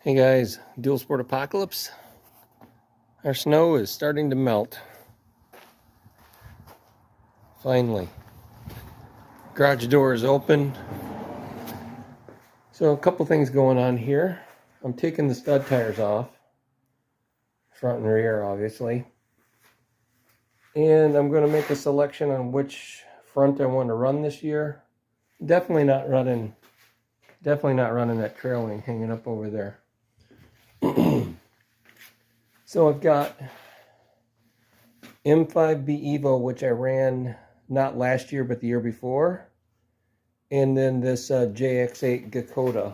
Hey guys, Dual Sport Apocalypse. Our snow is starting to melt. Finally. Garage door is open. So a couple things going on here. I'm taking the stud tires off. Front and rear, obviously. And I'm going to make a selection on which front I want to run this year. Definitely not running that trail wing hanging up over there. So I've got M5b EVO, which I ran not last year but the year before, and then this JX8 Dakota.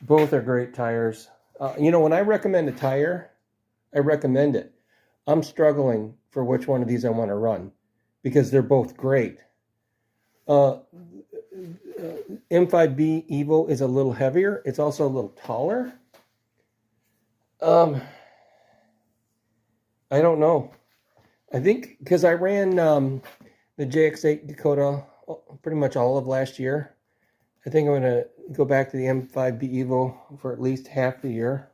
Both are great tires. You know, when I recommend a tire, I recommend it. I'm struggling for which one of these I want to run because they're both great. M5b EVO is a little heavier. It's also a little taller. I don't know. I think because I ran the JX8 Dakota pretty much all of last year. I think I'm going to go back to the M5b EVO for at least half the year.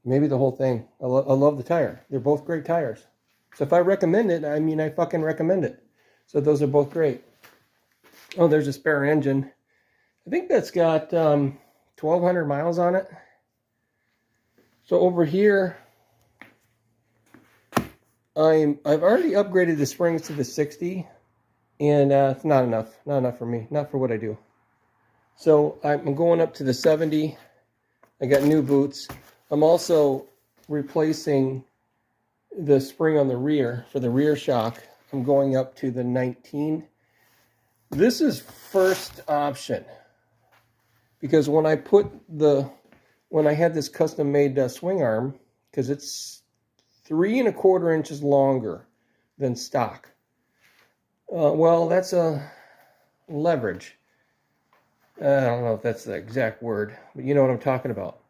Maybe the whole thing. I love the tire. They're both great tires. So if I recommend it, I mean, I fucking recommend it. So those are both great. Oh, there's a spare engine. I think that's got 1,200 miles on it. So over here, I've already upgraded the springs to the 60, and it's not enough. Not enough for me. Not for what I do. So I'm going up to the 70. I got new boots. I'm also replacing the spring on the rear for the rear shock. I'm going up to the 19. This is first option because when I had this custom made swing arm, because it's 3 1/4 inches longer than stock. Well, that's a leverage. I don't know if that's the exact word, but you know what I'm talking about.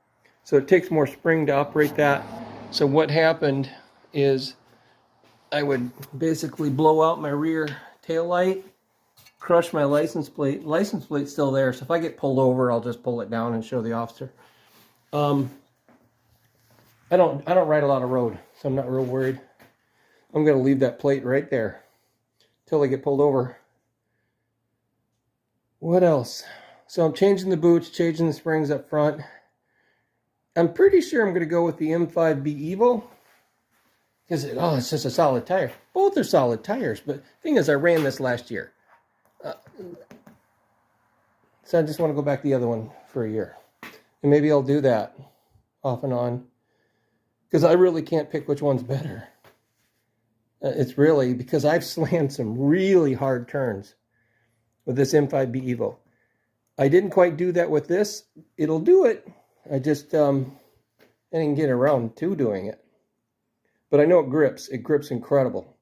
So it takes more spring to operate that. So what happened is I would basically blow out my rear tail light, crush my license plate. License plate's still there, so if I get pulled over, I'll just pull it down and show the officer. I don't ride a lot of road, so I'm not real worried. I'm going to leave that plate right there until I get pulled over. What else? So I'm changing the boots, changing the springs up front. I'm pretty sure I'm going to go with the M5b EVO because it's just a solid tire. Both are solid tires, but the thing is, I ran this last year. So I just want to go back to the other one for a year. And maybe I'll do that off and on. Because I really can't pick which one's better. It's really because I've slammed some really hard turns with this M5b EVO. I didn't quite do that with this. It'll do it. I just I didn't get around to doing it. But I know it grips. It grips incredible.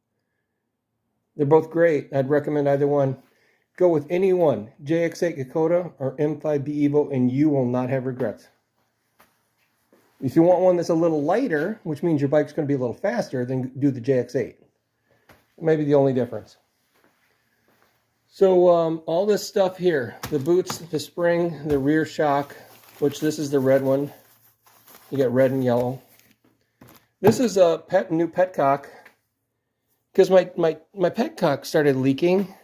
They're both great. I'd recommend either one. Go with any one, JX8 Dakota or M5b EVO, and you will not have regrets. If you want one that's a little lighter, which means your bike's going to be a little faster, then do the JX8. Maybe the only difference. So all this stuff here, the boots, the spring, the rear shock, which this is the red one. You got red and yellow. This is a new petcock because my petcock started leaking.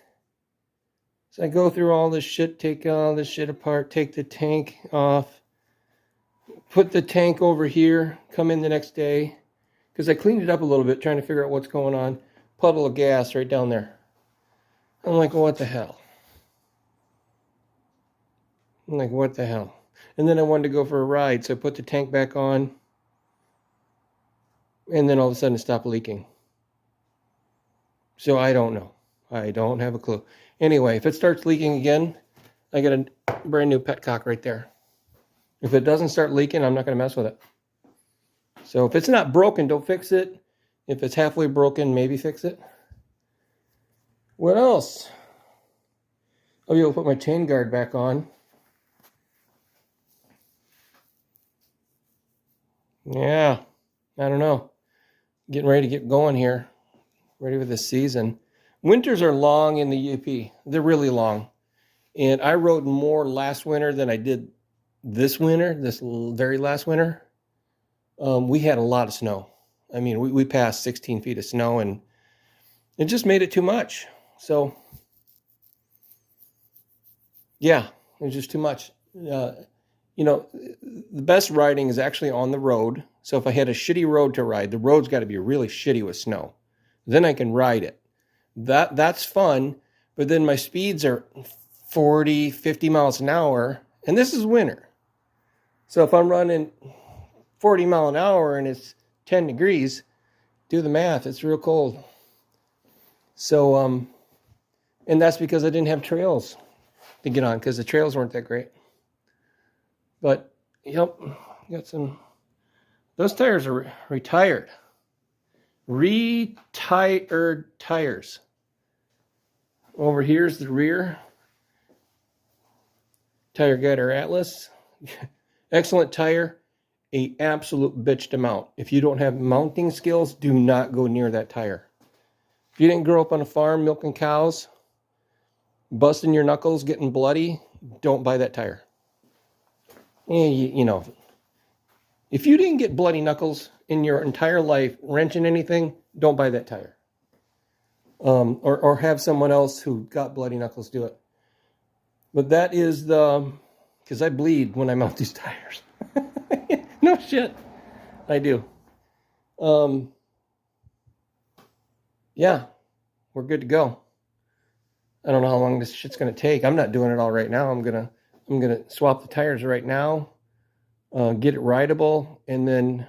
So I go through all this shit, take all this shit apart, take the tank off, put the tank over here, come in the next day, because I cleaned it up a little bit, trying to figure out what's going on. Puddle of gas right down there. I'm like, what the hell? I'm like, what the hell? And then I wanted to go for a ride, so I put the tank back on, and then all of a sudden it stopped leaking. So I don't know. I don't have a clue. Anyway, if it starts leaking again, I got a brand new petcock right there. If it doesn't start leaking, I'm not going to mess with it. So if it's not broken, don't fix it. If it's halfway broken, maybe fix it. What else? I'll be able to put my chain guard back on. Yeah, I don't know. Getting ready to get going here. Ready for this season. Winters are long in the UP. They're really long. And I rode more last winter than I did this winter, this very last winter, we had a lot of snow. I mean, we passed 16 feet of snow, and it just made it too much. So, yeah, it was just too much. You know, the best riding is actually on the road. So if I had a shitty road to ride, the road's got to be really shitty with snow. Then I can ride it. That's fun, but then my speeds are 40, 50 miles an hour, and this is winter. So if I'm running 40 mile an hour and it's 10 degrees, do the math, it's real cold. So, and that's because I didn't have trails to get on, because the trails weren't that great. But, yep, got some, those tires are retired. Retired tires. Over here's the rear. Tire Guider Atlas. Excellent tire. A absolute bitch to mount. If you don't have mounting skills, do not go near that tire. If you didn't grow up on a farm milking cows, busting your knuckles, getting bloody, don't buy that tire. You know, if you didn't get bloody knuckles in your entire life wrenching anything, don't buy that tire. Or have someone else who got bloody knuckles do it. But that is because I bleed when I mount these tires. No shit, I do. Yeah, we're good to go. I don't know how long this shit's gonna take. I'm not doing it all right now. I'm gonna swap the tires right now, get it rideable, and then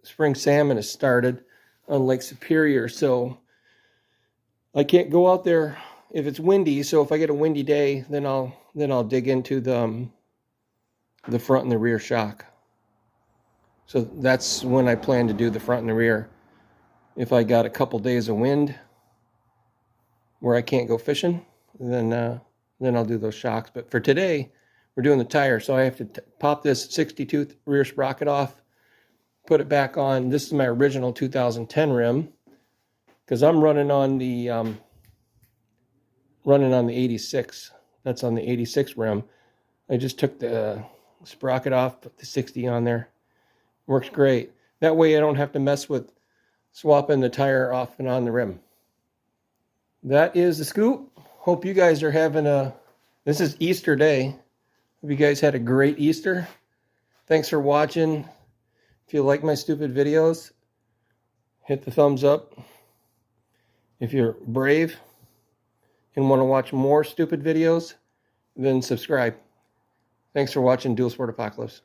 spring salmon has started on Lake Superior, so I can't go out there if it's windy. So if I get a windy day, then I'll dig into the front and the rear shock. So that's when I plan to do the front and the rear. If I got a couple days of wind where I can't go fishing, then I'll do those shocks. But for today, we're doing the tire. So I have to pop this 60-tooth rear sprocket off, put it back on. This is my original 2010 rim, because I'm running on the 86. That's on the 86 rim. I just took the sprocket off, put the 60 on there. Works great. That way I don't have to mess with swapping the tire off and on the rim. That is the scoop. Hope you guys are having this is Easter day. Hope you guys had a great Easter. Thanks for watching. If you like my stupid videos, hit the thumbs up. If you're brave and want to watch more stupid videos, then subscribe. Thanks for watching Dual Sport Apocalypse.